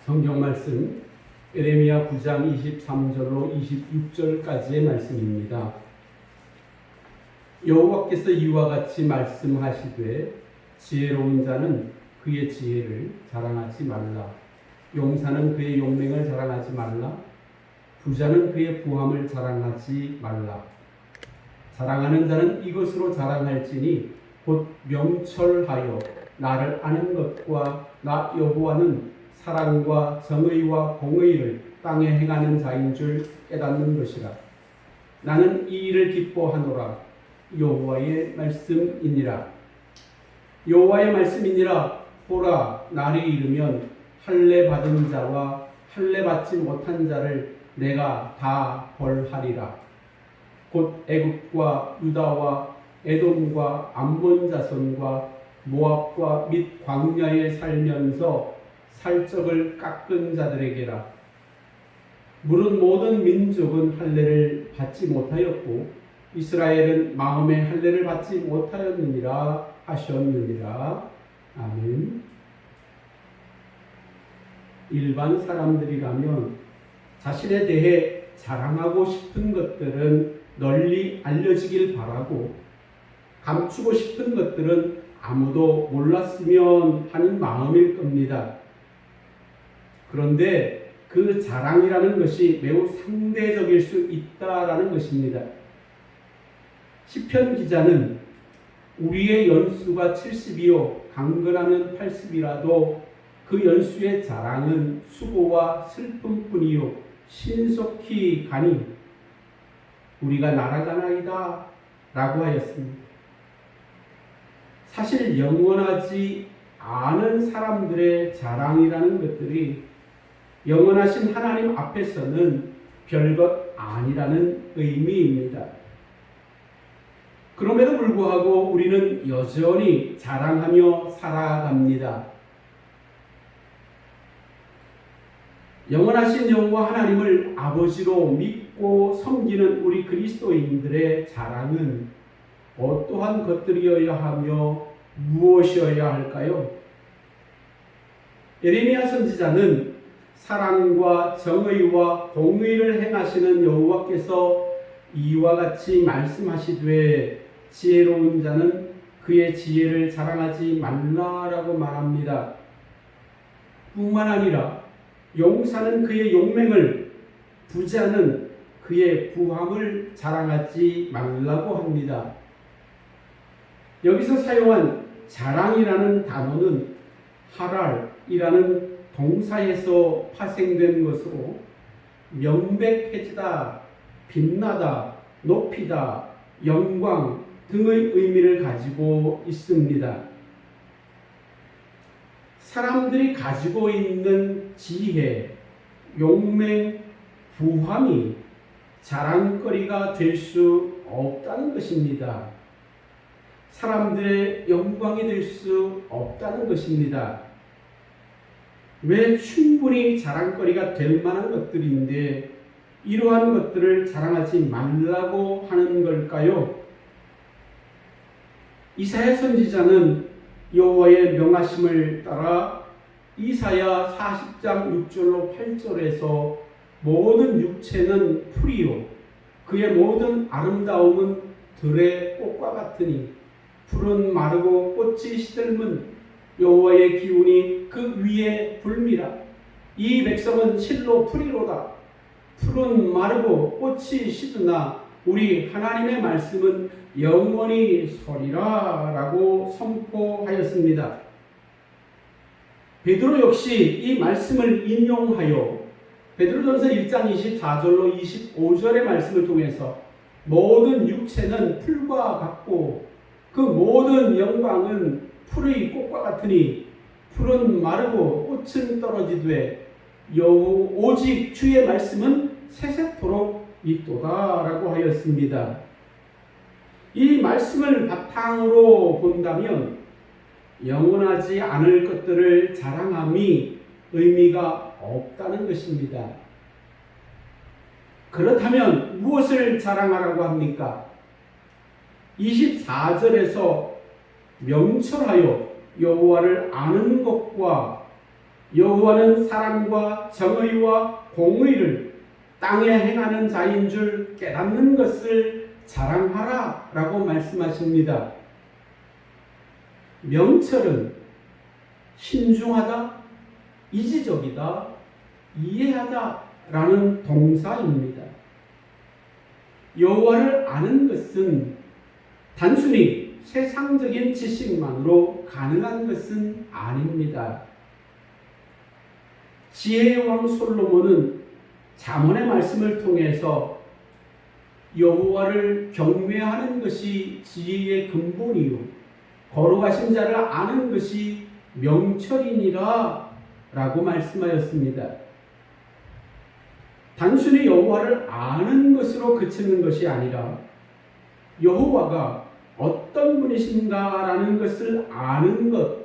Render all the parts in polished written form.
성경 말씀 예레미야 9장 23절로 26절까지의 말씀입니다. 여호와께서 이와 같이 말씀하시되 지혜로운 자는 그의 지혜를 자랑하지 말라. 용사는 그의 용맹을 자랑하지 말라. 부자는 그의 부함을 자랑하지 말라. 자랑하는 자는 이것으로 자랑할지니 곧 명철하여 나를 아는 것과 나 여호와는 사랑과 정의와 공의를 땅에 행하는 자인 줄 깨닫는 것이라. 나는 이 일을 기뻐하노라. 여호와의 말씀이니라. 여호와의 말씀이니라. 보라, 날이 이르면 할례 받은 자와 할례 받지 못한 자를 내가 다 벌하리라. 곧 애굽과 유다와 에돔과 암몬 자손과 모압과 및 광야에 살면서 살적을 깎은 자들에게라. 물은 모든 민족은 할례를 받지 못하였고 이스라엘은 마음에 할례를 받지 못하였느니라 하셨느니라. 아멘. 일반 사람들이라면 자신에 대해 자랑하고 싶은 것들은 널리 알려지길 바라고 감추고 싶은 것들은 아무도 몰랐으면 하는 마음일 겁니다. 그런데 그 자랑이라는 것이 매우 상대적일 수 있다라는 것입니다. 시편 기자는 우리의 연수가 70이요 강건하면 80이라도 그 연수의 자랑은 수고와 슬픔뿐이요 신속히 가니 우리가 날아가나이다 라고 하였습니다. 사실 영원하지 않은 사람들의 자랑이라는 것들이 영원하신 하나님 앞에서는 별것 아니라는 의미입니다. 그럼에도 불구하고 우리는 여전히 자랑하며 살아갑니다. 영원하신 여호와 하나님을 아버지로 믿고 섬기는 우리 그리스도인들의 자랑은 어떠한 것들이어야 하며 무엇이어야 할까요? 예레미야 선지자는 사랑과 정의와 공의를 행하시는 여호와께서 이와 같이 말씀하시되 지혜로운 자는 그의 지혜를 자랑하지 말라라고 말합니다. 뿐만 아니라 용사는 그의 용맹을, 부자는 그의 부함을 자랑하지 말라고 합니다. 여기서 사용한 자랑이라는 단어는 하랄이라는 동사에서 파생된 것으로 명백해지다, 빛나다, 높이다, 영광 등의 의미를 가지고 있습니다. 사람들이 가지고 있는 지혜, 용맹, 부함이 자랑거리가 될 수 없다는 것입니다. 사람들의 영광이 될 수 없다는 것입니다. 왜 충분히 자랑거리가 될 만한 것들인데 이러한 것들을 자랑하지 말라고 하는 걸까요? 이사야 선지자는 여호와의 명하심을 따라 이사야 40장 6절로 8절에서 모든 육체는 풀이요 그의 모든 아름다움은 들의 꽃과 같으니 풀은 마르고 꽃이 시들면 여호와의 기운이 그 위에 불미라. 이 백성은 실로 풀이로다. 풀은 마르고 꽃이 시드나 우리 하나님의 말씀은 영원히 서리라 라고 선포하였습니다. 베드로 역시 이 말씀을 인용하여 베드로전서 1장 24절로 25절의 말씀을 통해서 모든 육체는 풀과 같고 그 모든 영광은 풀의 꽃과 같으니 풀은 마르고 꽃은 떨어지되 오직 주의 말씀은 세세토록 있도다라고 하였습니다. 이 말씀을 바탕으로 본다면 영원하지 않을 것들을 자랑함이 의미가 없다는 것입니다. 그렇다면 무엇을 자랑하라고 합니까? 24절에서 명철하여 여호와를 아는 것과 여호와는 사랑과 정의와 공의를 땅에 행하는 자인 줄 깨닫는 것을 자랑하라 라고 말씀하십니다. 명철은 신중하다, 이지적이다, 이해하다 라는 동사입니다. 여호와를 아는 것은 단순히 세상적인 지식만으로 가능한 것은 아닙니다. 지혜의 왕 솔로몬은 잠언의 말씀을 통해서 여호와를 경외하는 것이 지혜의 근본이요 거룩하신 자를 아는 것이 명철이니라 라고 말씀하였습니다. 단순히 여호와를 아는 것으로 그치는 것이 아니라 여호와가 어떤 분이신가라는 것을 아는 것,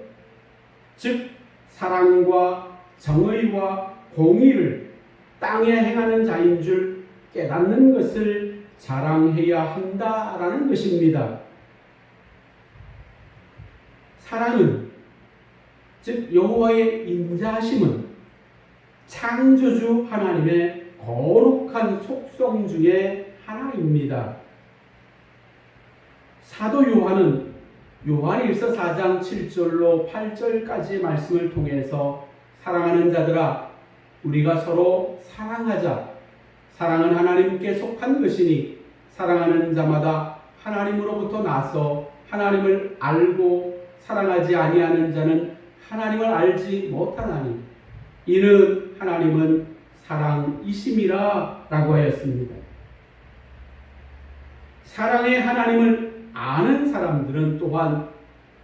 즉 사랑과 정의와 공의를 땅에 행하는 자인 줄 깨닫는 것을 자랑해야 한다라는 것입니다. 사랑은, 즉 여호와의 인자하심은 창조주 하나님의 거룩한 속성 중에 하나입니다. 사도 요한은 요한일서 4장 7절로 8절까지의 말씀을 통해서 사랑하는 자들아 우리가 서로 사랑하자. 사랑은 하나님께 속한 것이니 사랑하는 자마다 하나님으로부터 나서 하나님을 알고 사랑하지 아니하는 자는 하나님을 알지 못하나니 이는 하나님은 사랑이심이라 라고 하였습니다. 사랑의 하나님을 아는 사람들은 또한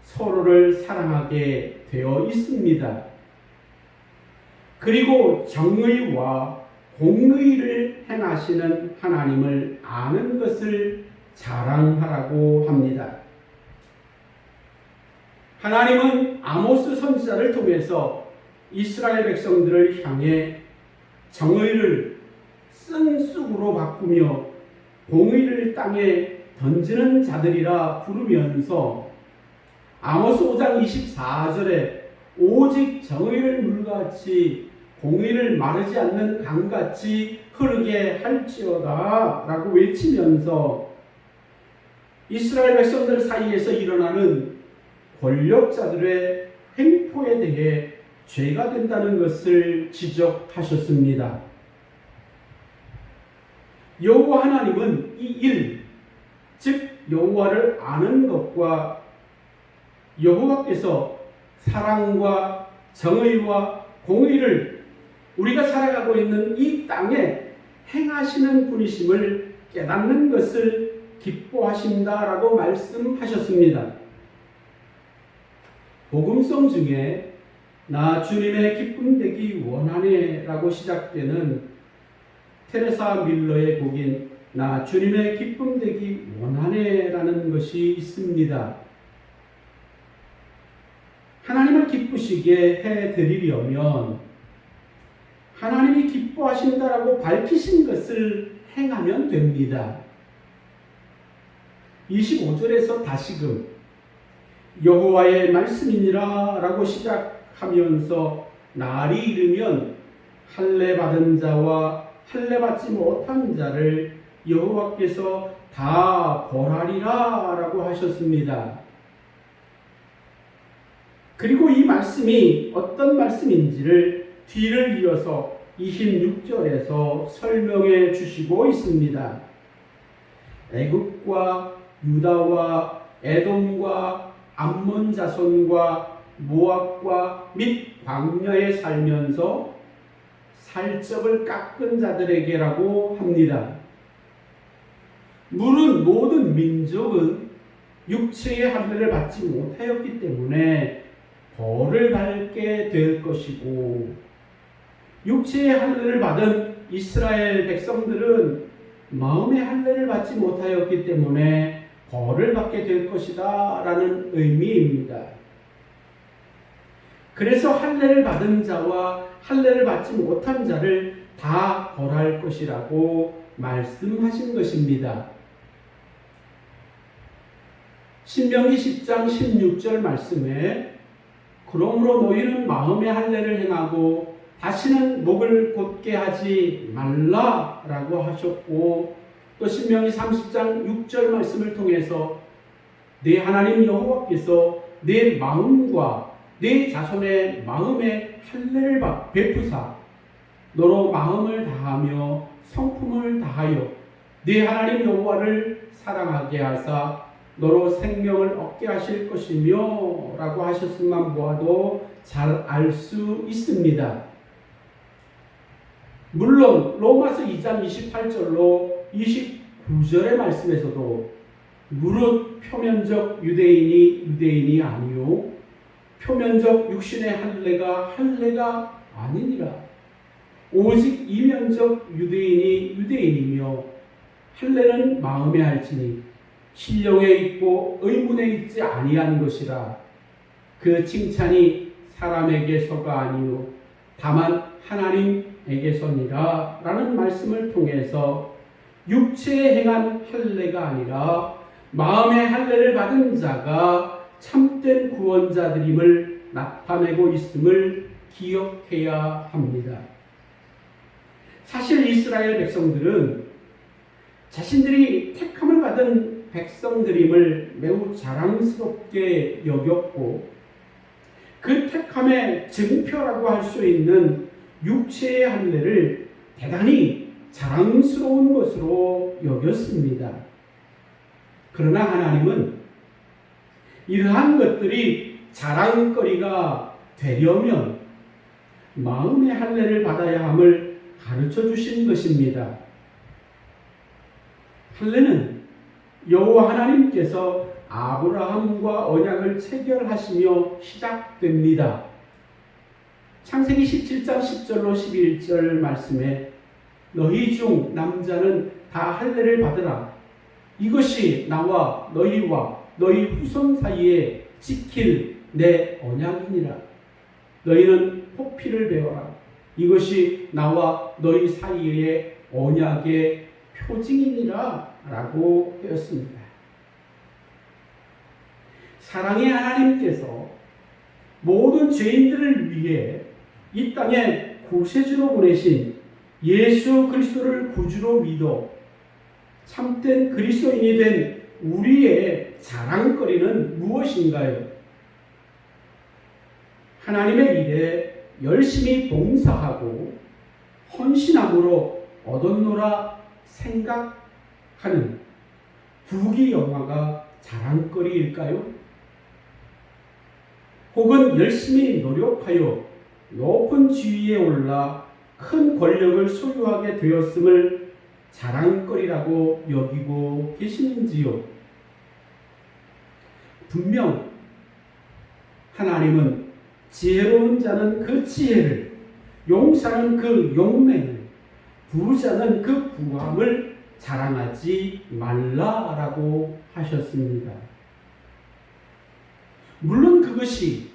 서로를 사랑하게 되어 있습니다. 그리고 정의와 공의를 행하시는 하나님을 아는 것을 자랑하라고 합니다. 하나님은 아모스 선지자를 통해서 이스라엘 백성들을 향해 정의를 쓴 쑥으로 바꾸며 공의를 땅에 던지는 자들이라 부르면서 아모스 5장 24절에 오직 정의를 물같이 공의를 마르지 않는 강같이 흐르게 할지어다 라고 외치면서 이스라엘 백성들 사이에서 일어나는 권력자들의 횡포에 대해 죄가 된다는 것을 지적하셨습니다. 여호와 하나님은 이 일, 즉 여호와를 아는 것과 여호와께서 사랑과 정의와 공의를 우리가 살아가고 있는 이 땅에 행하시는 분이심을 깨닫는 것을 기뻐하신다라고 말씀하셨습니다. 복음성 중에 나 주님의 기쁨 되기 원하네 라고 시작되는 테레사 밀러의 곡인 나 주님의 기쁨 되기 원하네 라는 것이 있습니다. 하나님을 기쁘시게 해드리려면 하나님이 기뻐하신다라고 밝히신 것을 행하면 됩니다. 25절에서 다시금 여호와의 말씀이니라 라고 시작하면서 날이 이르면 할례 받은 자와 할례 받지 못한 자를 여호와께서 다 벌하리라 라고 하셨습니다. 그리고 이 말씀이 어떤 말씀인지를 뒤를 이어서 26절에서 설명해 주시고 있습니다. 애굽과 유다와 에돔과 암몬 자손과 모압과 및 광야에 살면서 살적을 깎은 자들에게라고 합니다. 물은 모든 민족은 육체의 할례를 받지 못하였기 때문에 벌을 받게 될 것이고 육체의 할례를 받은 이스라엘 백성들은 마음의 할례를 받지 못하였기 때문에 벌을 받게 될 것이다 라는 의미입니다. 그래서 할례를 받은 자와 할례를 받지 못한 자를 다 벌할 것이라고 말씀하신 것입니다. 신명기 10장 16절 말씀에 그러므로 너희는 마음의 할례를 행하고 다시는 목을 곧게 하지 말라라고 하셨고, 또 신명기 30장 6절 말씀을 통해서 내 하나님 여호와께서 내 마음과 내 자손의 마음에 할례를 베푸사 너로 마음을 다하며 성품을 다하여 네 하나님 여호와를 사랑하게 하사 너로 생명을 얻게 하실 것이며 라고 하셨음만 보아도 잘 알 수 있습니다. 물론 로마서 2장 28절로 29절의 말씀에서도 무릇 표면적 유대인이 아니요 표면적 육신의 할례가 아니니라. 오직 이면적 유대인이며 할례는 마음에 할지니 신령에 있고 의문에 있지 아니한 것이라. 그 칭찬이 사람에게서가 아니요 다만 하나님에게서니라 라는 말씀을 통해서 육체에 행한 할례가 아니라 마음의 할례를 받은 자가 참된 구원자들임을 나타내고 있음을 기억해야 합니다. 사실 이스라엘 백성들은 자신들이 택함을 받은 백성들임을 매우 자랑스럽게 여겼고, 그 택함의 증표라고 할 수 있는 육체의 할례를 대단히 자랑스러운 것으로 여겼습니다. 그러나 하나님은 이러한 것들이 자랑거리가 되려면 마음의 할례를 받아야 함을 가르쳐 주신 것입니다. 할례는 여호와 하나님께서 아브라함과 언약을 체결하시며 시작됩니다. 창세기 17장 10절로 11절 말씀에 너희 중 남자는 다 할례를 받으라. 이것이 나와 너희 후손 사이에 지킬 내 언약이니라. 너희는 포피를 배워라. 이것이 나와 너희 사이의 언약의 표징이니라 라고 되었습니다. 사랑의 하나님께서 모든 죄인들을 위해 이 땅에 구세주로 보내신 예수 그리스도를 구주로 믿어 참된 그리스도인이 된 우리의 자랑거리는 무엇인가요? 하나님의 일에 열심히 봉사하고 헌신함으로 얻었노라 생각하는 부귀 영화가 자랑거리일까요? 혹은 열심히 노력하여 높은 지위에 올라 큰 권력을 소유하게 되었음을 자랑거리라고 여기고 계시는지요? 분명 하나님은 지혜로운 자는 그 지혜를, 용사는 그 용맹을, 부자는 그 부함을 자랑하지 말라라고 하셨습니다. 물론 그것이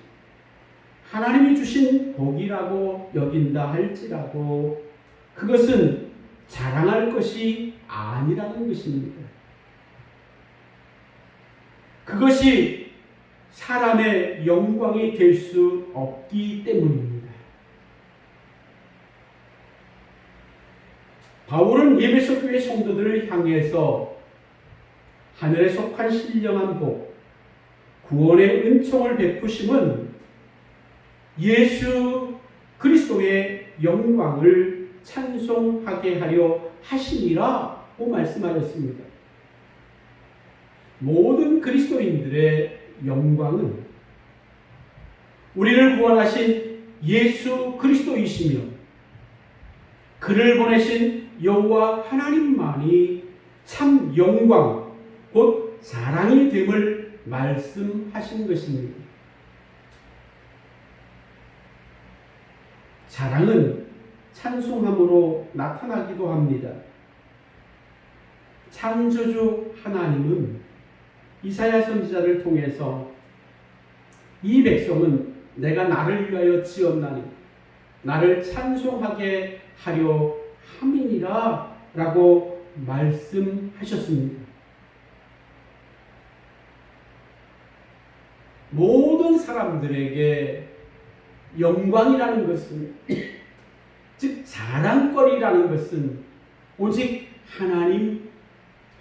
하나님이 주신 복이라고 여긴다 할지라도 그것은 자랑할 것이 아니라는 것입니다. 그것이 사람의 영광이 될 수 없기 때문입니다. 바울은 에베소 교회 성도들을 향해서 하늘에 속한 신령한 복, 구원의 은총을 베푸심은 예수 그리스도의 영광을 찬송하게 하려 하심이라고 말씀하셨습니다. 모든 그리스도인들의 영광은 우리를 구원하신 예수 그리스도이시며 그를 보내신 여호와 하나님만이 참 영광 곧 자랑이 됨을 말씀하신 것입니다. 자랑은 찬송함으로 나타나기도 합니다. 창조주 하나님은 이사야 선지자를 통해서 이 백성은 내가 나를 위하여 지었나니 나를 찬송하게 하려 함이니라 라고 말씀하셨습니다. 모든 사람들에게 영광이라는 것은, 즉 자랑거리라는 것은 오직 하나님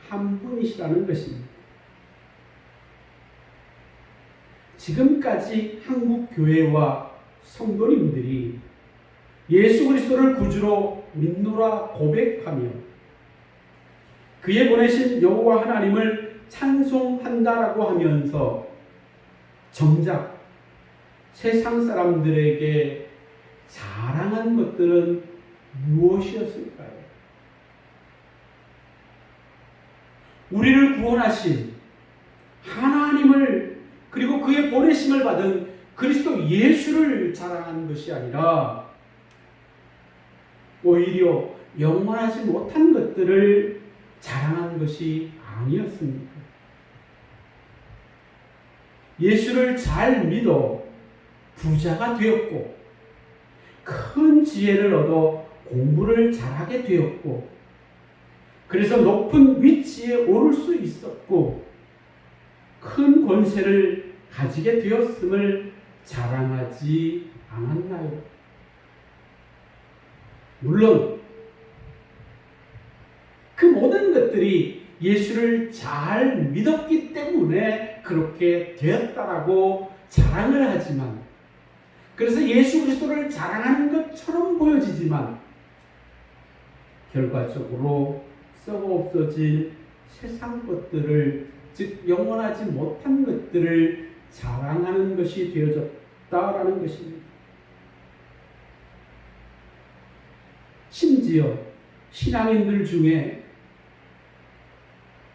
한 분이시라는 것입니다. 지금까지 한국 교회와 성도님들이 예수 그리스도를 구주로 믿노라 고백하며 그의 보내신 여호와 하나님을 찬송한다라고 하면서 정작 세상 사람들에게 자랑한 것들은 무엇이었을까요? 우리를 구원하신 하나님을, 그리고 그의 보내심을 받은 그리스도 예수를 자랑한 것이 아니라 오히려 영원하지 못한 것들을 자랑한 것이 아니었습니까? 예수를 잘 믿어 부자가 되었고, 큰 지혜를 얻어 공부를 잘하게 되었고, 그래서 높은 위치에 오를 수 있었고, 큰 권세를 가지게 되었음을 자랑하지 않았나요? 물론 그 모든 것들이 예수를 잘 믿었기 때문에 그렇게 되었다라고 자랑을 하지만, 그래서 예수 그리스도를 자랑하는 것처럼 보여지지만 결과적으로 썩어 없어질 세상 것들을, 즉 영원하지 못한 것들을 자랑하는 것이 되어졌다라는 것입니다. 심지어 신앙인들 중에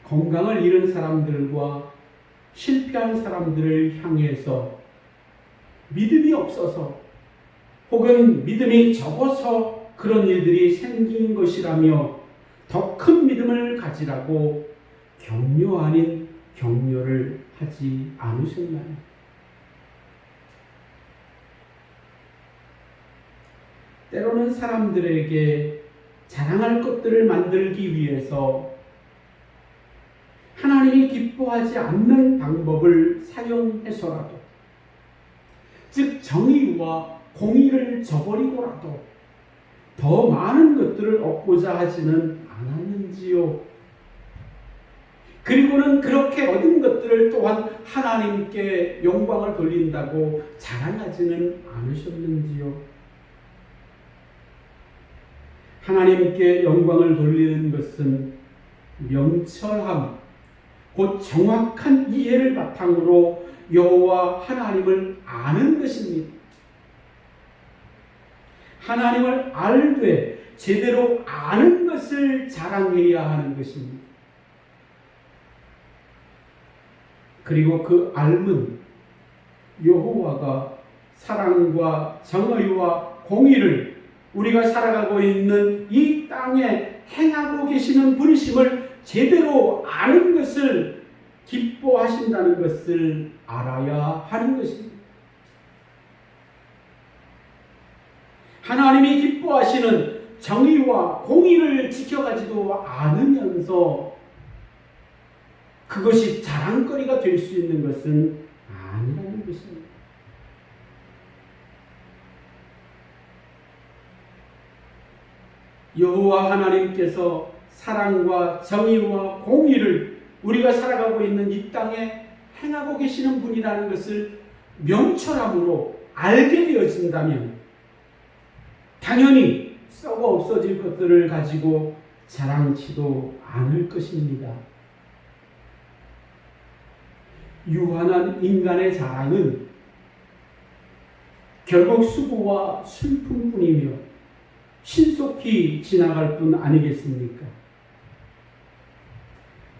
건강을 잃은 사람들과 실패한 사람들을 향해서 믿음이 없어서 혹은 믿음이 적어서 그런 일들이 생긴 것이라며 더 큰 믿음을 가지라고 격려 아닌 격려를 하지 않으셨나요? 때로는 사람들에게 자랑할 것들을 만들기 위해서 하나님이 기뻐하지 않는 방법을 사용해서라도, 즉 정의와 공의를 저버리고라도 더 많은 것들을 얻고자 하지는 않았는지요? 그리고는 그렇게 얻은 것들을 또한 하나님께 영광을 돌린다고 자랑하지는 않으셨는지요? 하나님께 영광을 돌리는 것은 명철함, 곧 정확한 이해를 바탕으로 여호와 하나님을 아는 것입니다. 하나님을 알되 제대로 아는 것을 자랑해야 하는 것입니다. 그리고 그 알문, 여호와가 사랑과 정의와 공의를 우리가 살아가고 있는 이 땅에 행하고 계시는 분이심을 제대로 아는 것을 기뻐하신다는 것을 알아야 하는 것입니다. 하나님이 기뻐하시는 정의와 공의를 지켜가지도 않으면서 그것이 자랑거리가 될 수 있는 것은 아니라는 것입니다. 여호와 하나님께서 사랑과 정의와 공의를 우리가 살아가고 있는 이 땅에 행하고 계시는 분이라는 것을 명철함으로 알게 되어진다면 당연히 썩어 없어질 것들을 가지고 자랑치도 않을 것입니다. 유한한 인간의 자랑은 결국 수고와 슬픔뿐이며 신속히 지나갈 뿐 아니겠습니까?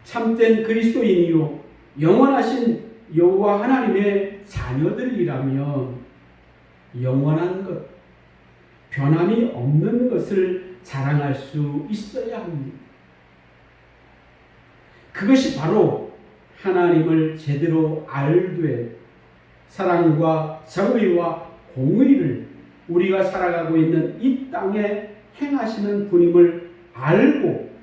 참된 그리스도인이요 영원하신 여호와 하나님의 자녀들이라면 영원한 것, 변함이 없는 것을 자랑할 수 있어야 합니다. 그것이 바로 하나님을 제대로 알되 사랑과 정의와 공의를 우리가 살아가고 있는 이 땅에 행하시는 분임을 알고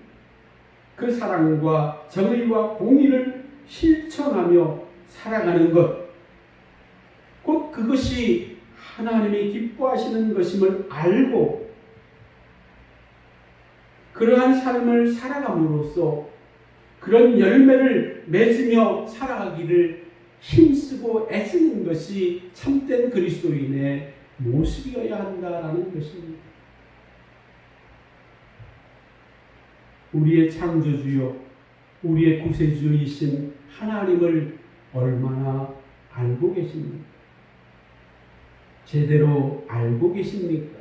그 사랑과 정의와 공의를 실천하며 살아가는 것, 그것이 하나님이 기뻐하시는 것임을 알고 그러한 삶을 살아감으로써 그런 열매를 맺으며 살아가기를 힘쓰고 애쓰는 것이 참된 그리스도인의 모습이어야 한다라는 것입니다. 우리의 창조주요 우리의 구세주이신 하나님을 얼마나 알고 계십니까? 제대로 알고 계십니까?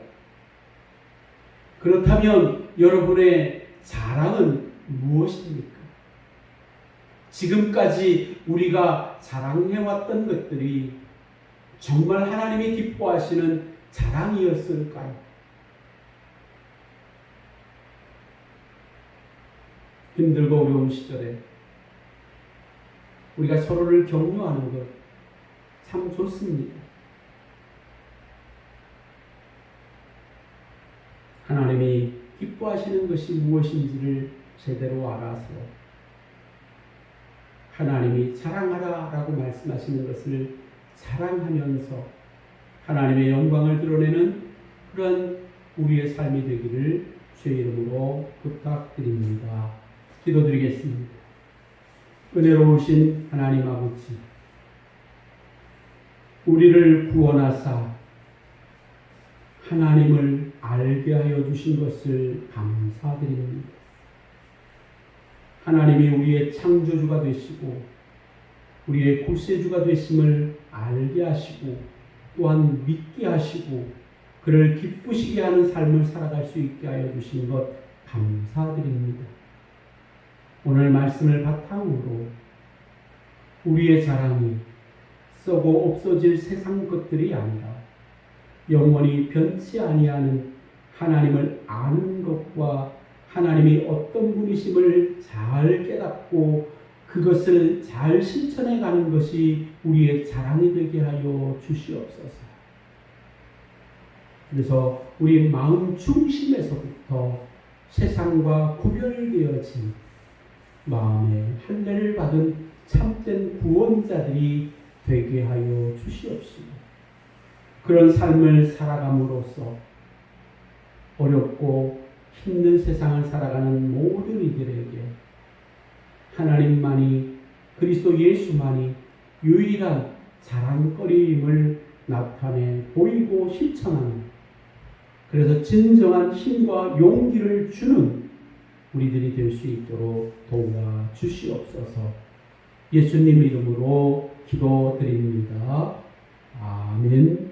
그렇다면 여러분의 자랑은 무엇입니까? 지금까지 우리가 자랑해왔던 것들이 정말 하나님이 기뻐하시는 자랑이었을까요? 힘들고 어려운 시절에 우리가 서로를 격려하는 것 참 좋습니다. 하나님이 기뻐하시는 것이 무엇인지를 제대로 알아서 하나님이 자랑하라라고 말씀하시는 것을 자랑하면서 하나님의 영광을 드러내는 그런 우리의 삶이 되기를 주의 이름으로 부탁드립니다. 기도드리겠습니다. 은혜로우신 하나님 아버지, 우리를 구원하사 하나님을 알게 하여 주신 것을 감사드립니다. 하나님이 우리의 창조주가 되시고 우리의 구세주가 되심을 알게 하시고 또한 믿게 하시고 그를 기쁘시게 하는 삶을 살아갈 수 있게 하여 주신 것 감사드립니다. 오늘 말씀을 바탕으로 우리의 자랑이 썩어 없어질 세상 것들이 아니라 영원히 변치 아니하는 하나님을 아는 것과 하나님이 어떤 분이심을 잘 깨닫고 그것을 잘 실천해 가는 것이 우리의 자랑이 되게 하여 주시옵소서. 그래서 우리 마음 중심에서부터 세상과 구별되어진 마음의 할례를 받은 참된 구원자들이 되게 하여 주시옵시고 그런 삶을 살아감으로써 어렵고 힘든 세상을 살아가는 모든 이들에게 하나님만이 그리스도 예수만이 유일한 자랑거리임을 나타내 보이고 실천하는 그래서 진정한 힘과 용기를 주는 우리들이 될 수 있도록 도와주시옵소서. 예수님 이름으로 기도드립니다. 아멘.